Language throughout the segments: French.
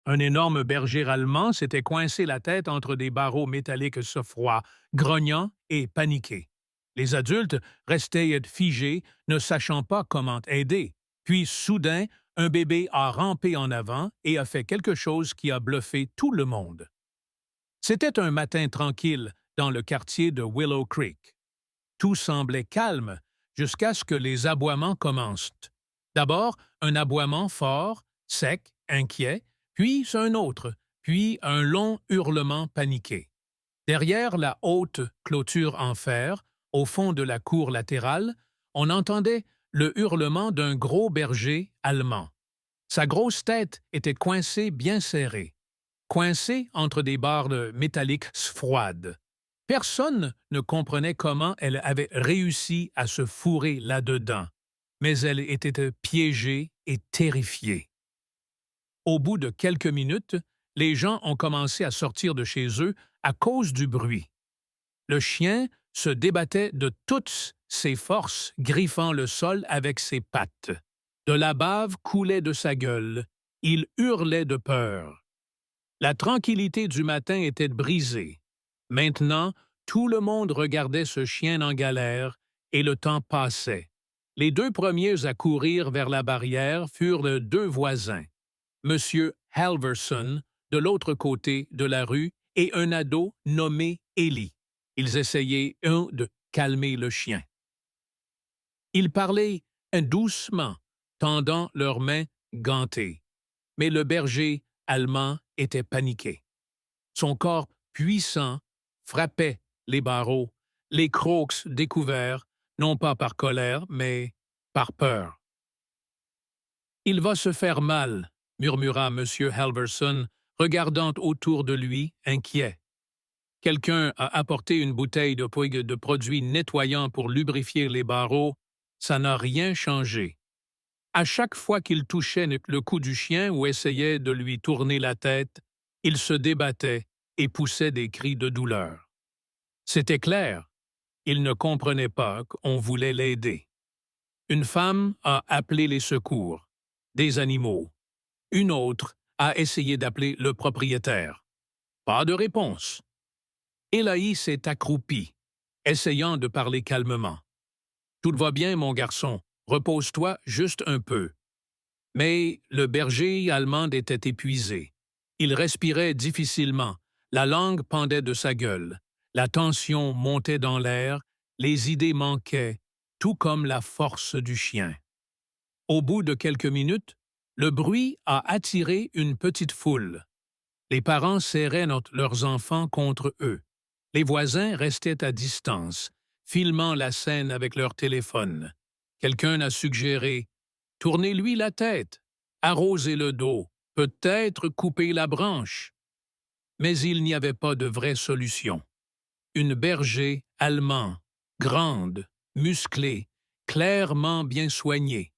Un énorme berger allemand s'était coincé la tête entre des barreaux métalliques froids, grognant et paniqué. Les adultes restaient figés, ne sachant pas comment aider. Puis, soudain, un bébé a rampé en avant et a fait quelque chose qui a bluffé tout le monde. C'était un matin tranquille dans le quartier de Willow Creek. Tout semblait calme jusqu'à ce que les aboiements commencent. D'abord, un aboiement fort, sec, inquiet, puis un autre, puis un long hurlement paniqué. Derrière la haute clôture en fer, au fond de la cour latérale, on entendait le hurlement d'un gros berger allemand. Sa grosse tête était coincée bien serrée, coincée entre des barres métalliques froides. Personne ne comprenait comment elle avait réussi à se fourrer là-dedans, mais elle était piégée et terrifiée. Au bout de quelques minutes, les gens ont commencé à sortir de chez eux à cause du bruit. Le chien se débattait de toutes ses forces, griffant le sol avec ses pattes. De la bave coulait de sa gueule. Il hurlait de peur. La tranquillité du matin était brisée. Maintenant, tout le monde regardait ce chien en galère et le temps passait. Les deux premiers à courir vers la barrière furent les deux voisins, Monsieur Halverson, de l'autre côté de la rue, et un ado nommé Ellie. Ils essayaient, de calmer le chien. Ils parlaient doucement, tendant leurs mains gantées. Mais le berger allemand était paniqué. Son corps puissant frappait les barreaux, les crocs découverts, non pas par colère, mais par peur. Il va se faire mal, murmura M. Halverson, regardant autour de lui, inquiet. Quelqu'un a apporté une bouteille de produits nettoyants pour lubrifier les barreaux. Ça n'a rien changé. À chaque fois qu'il touchait le cou du chien ou essayait de lui tourner la tête, il se débattait et poussait des cris de douleur. C'était clair, il ne comprenait pas qu'on voulait l'aider. Une femme a appelé les secours, des animaux. Une autre a essayé d'appeler le propriétaire. Pas de réponse. Elaï s'est accroupi, essayant de parler calmement. Tout va bien, mon garçon, repose-toi juste un peu. Mais le berger allemand était épuisé. Il respirait difficilement, la langue pendait de sa gueule, la tension montait dans l'air, les idées manquaient, tout comme la force du chien. Au bout de quelques minutes, le bruit a attiré une petite foule. Les parents serraient leurs enfants contre eux. Les voisins restaient à distance, filmant la scène avec leur téléphone. Quelqu'un a suggéré « Tournez-lui la tête, arrosez le dos, peut-être couper la branche. » Mais il n'y avait pas de vraie solution. Une berger allemand, grande, musclée, clairement bien soignée.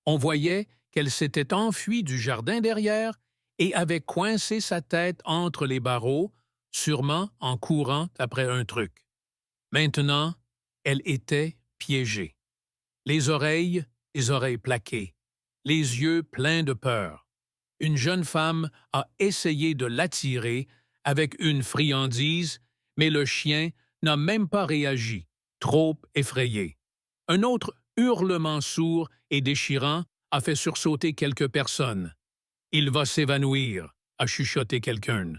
On voyait qu'elle s'était enfuie du jardin derrière et avait coincé sa tête entre les barreaux, sûrement en courant après un truc. Maintenant, elle était piégée. Les oreilles plaquées, les yeux pleins de peur. Une jeune femme a essayé de l'attirer avec une friandise, mais le chien n'a même pas réagi, trop effrayé. Un autre hurlement sourd et déchirant a fait sursauter quelques personnes. Il va s'évanouir, a chuchoté quelqu'un.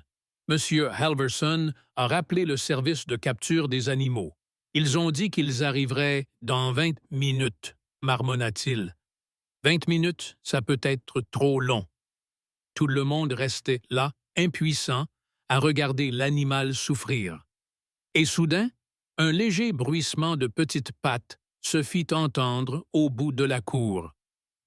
Monsieur Halverson a rappelé le service de capture des animaux. Ils ont dit qu'ils arriveraient dans 20 minutes, marmonna-t-il. 20 minutes, ça peut être trop long. Tout le monde restait là, impuissant, à regarder l'animal souffrir. Et soudain, un léger bruissement de petites pattes se fit entendre au bout de la cour.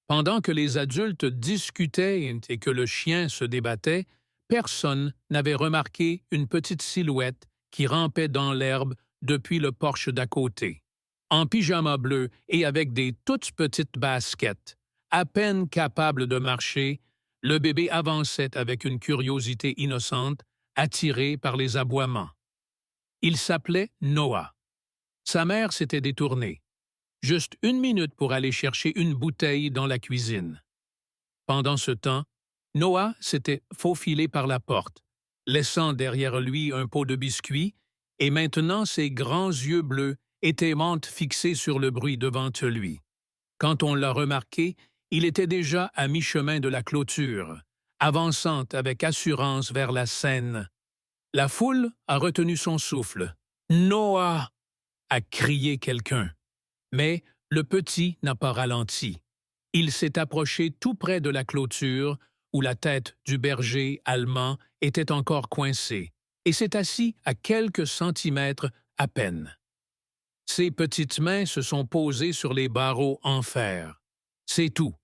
Pendant que les adultes discutaient et que le chien se débattait, personne n'avait remarqué une petite silhouette qui rampait dans l'herbe depuis le porche d'à côté. En pyjama bleu et avec des toutes petites baskets, à peine capable de marcher, le bébé avançait avec une curiosité innocente, attiré par les aboiements. Il s'appelait Noah. Sa mère s'était détournée. Juste une minute pour aller chercher une bouteille dans la cuisine. Pendant ce temps, Noah s'était faufilé par la porte, laissant derrière lui un pot de biscuits, et maintenant ses grands yeux bleus étaient fixés sur le bruit devant lui. Quand on l'a remarqué, il était déjà à mi-chemin de la clôture, avançant avec assurance vers la scène. La foule a retenu son souffle. « Noah !» a crié quelqu'un. Mais le petit n'a pas ralenti. Il s'est approché tout près de la clôture, où la tête du berger allemand était encore coincée, et s'est assis à quelques centimètres à peine. Ses petites mains se sont posées sur les barreaux en fer. C'est tout.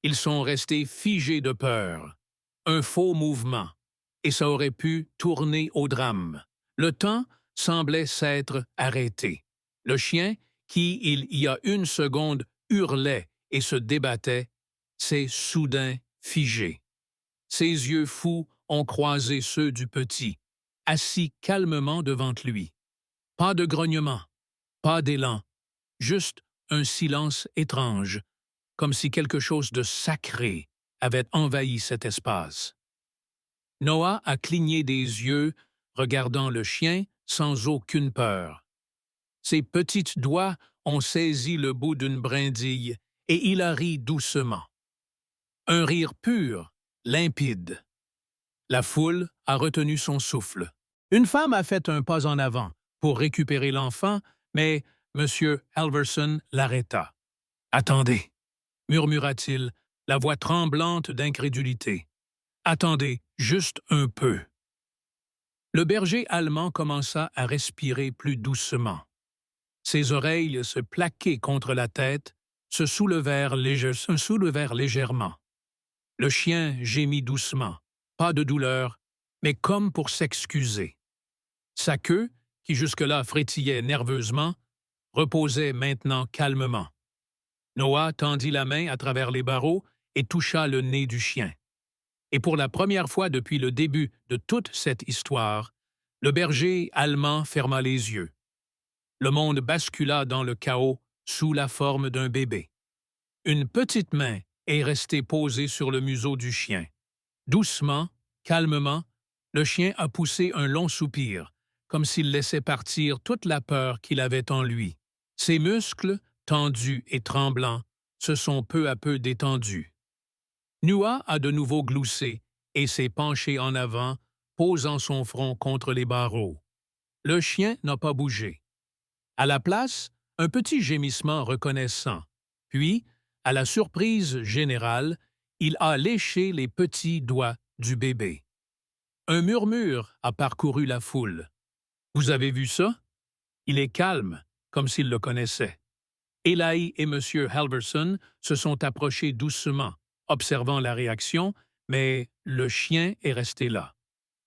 Ils sont restés figés de peur. Un faux mouvement, et ça aurait pu tourner au drame. Le temps semblait s'être arrêté. Le chien, qui, il y a une seconde, hurlait et se débattait, s'est soudain figé. Ses yeux fous ont croisé ceux du petit, assis calmement devant lui. Pas de grognement, pas d'élan, juste un silence étrange, comme si quelque chose de sacré avait envahi cet espace. Noah a cligné des yeux, regardant le chien sans aucune peur. Ses petits doigts ont saisi le bout d'une brindille et il a ri doucement. Un rire pur, limpide. La foule a retenu son souffle. Une femme a fait un pas en avant pour récupérer l'enfant, mais M. Halverson l'arrêta. « Attendez », murmura-t-il, la voix tremblante d'incrédulité. « Attendez juste un peu. » Le berger allemand commença à respirer plus doucement. Ses oreilles se plaquaient contre la tête, se soulevèrent légèrement. Le chien gémit doucement, pas de douleur, mais comme pour s'excuser. Sa queue, qui jusque-là frétillait nerveusement, reposait maintenant calmement. Noah tendit la main à travers les barreaux et toucha le nez du chien. Et pour la première fois depuis le début de toute cette histoire, le berger allemand ferma les yeux. Le monde bascula dans le chaos sous la forme d'un bébé. Une petite main est restée posée sur le museau du chien. Doucement, calmement, le chien a poussé un long soupir, comme s'il laissait partir toute la peur qu'il avait en lui. Ses muscles, tendus et tremblants, se sont peu à peu détendus. Noah a de nouveau gloussé et s'est penché en avant, posant son front contre les barreaux. Le chien n'a pas bougé. À la place, un petit gémissement reconnaissant. Puis, à la surprise générale, il a léché les petits doigts du bébé. Un murmure a parcouru la foule. « Vous avez vu ça? » Il est calme, comme s'il le connaissait. Eli et M. Halverson se sont approchés doucement, observant la réaction, mais le chien est resté là.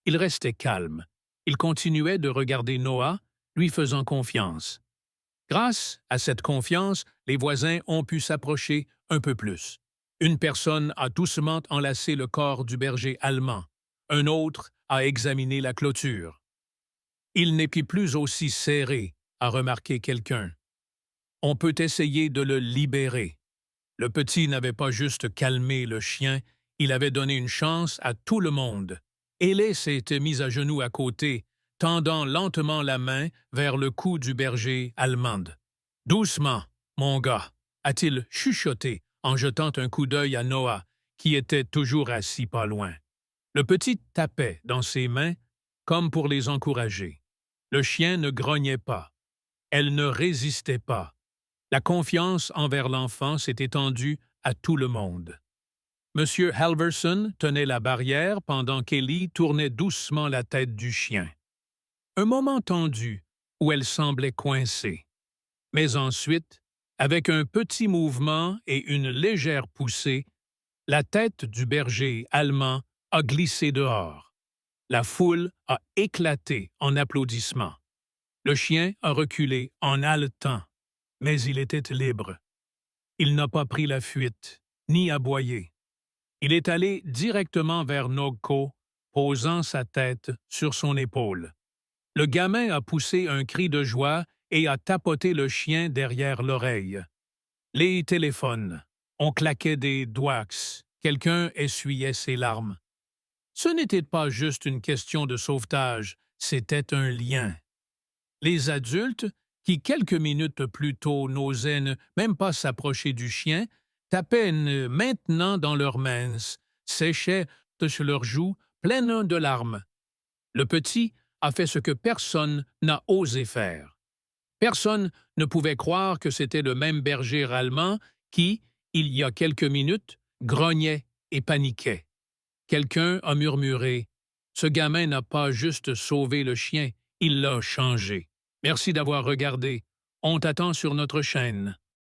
Il restait calme. Il continuait de regarder Noah, lui faisant confiance. Grâce à cette confiance, les voisins ont pu s'approcher un peu plus. Une personne a doucement enlacé le corps du berger allemand. Un autre a examiné la clôture. « Il n'est plus aussi serré », a remarqué quelqu'un. « On peut essayer de le libérer. » Le petit n'avait pas juste calmé le chien, il avait donné une chance à tout le monde. Eli s'était mis à genoux à côté, tendant lentement la main vers le cou du berger allemand. « Doucement, mon gars », a-t-il chuchoté en jetant un coup d'œil à Noah, qui était toujours assis pas loin. Le petit tapait dans ses mains comme pour les encourager. Le chien ne grognait pas. Elle ne résistait pas. La confiance envers l'enfant s'est étendue à tout le monde. M. Halverson tenait la barrière pendant qu'Eli tournait doucement la tête du chien. Un moment tendu où elle semblait coincée. Mais ensuite, avec un petit mouvement et une légère poussée, la tête du berger allemand a glissé dehors. La foule a éclaté en applaudissements. Le chien a reculé en haletant, mais il était libre. Il n'a pas pris la fuite, ni aboyé. Il est allé directement vers Nogko, posant sa tête sur son épaule. Le gamin a poussé un cri de joie et a tapoté le chien derrière l'oreille. Les téléphones. On claquait des doigts Quelqu'un essuyait ses larmes. Ce n'était pas juste une question de sauvetage, c'était un lien. Les adultes, qui quelques minutes plus tôt n'osaient même pas s'approcher du chien, tapaient maintenant dans leurs mains, séchaient sur leurs joues pleines de larmes. Le petit a fait ce que personne n'a osé faire. Personne ne pouvait croire que c'était le même berger allemand qui, il y a quelques minutes, grognait et paniquait. Quelqu'un a murmuré « Ce gamin n'a pas juste sauvé le chien, il l'a changé. » Merci d'avoir regardé. On t'attend sur notre chaîne.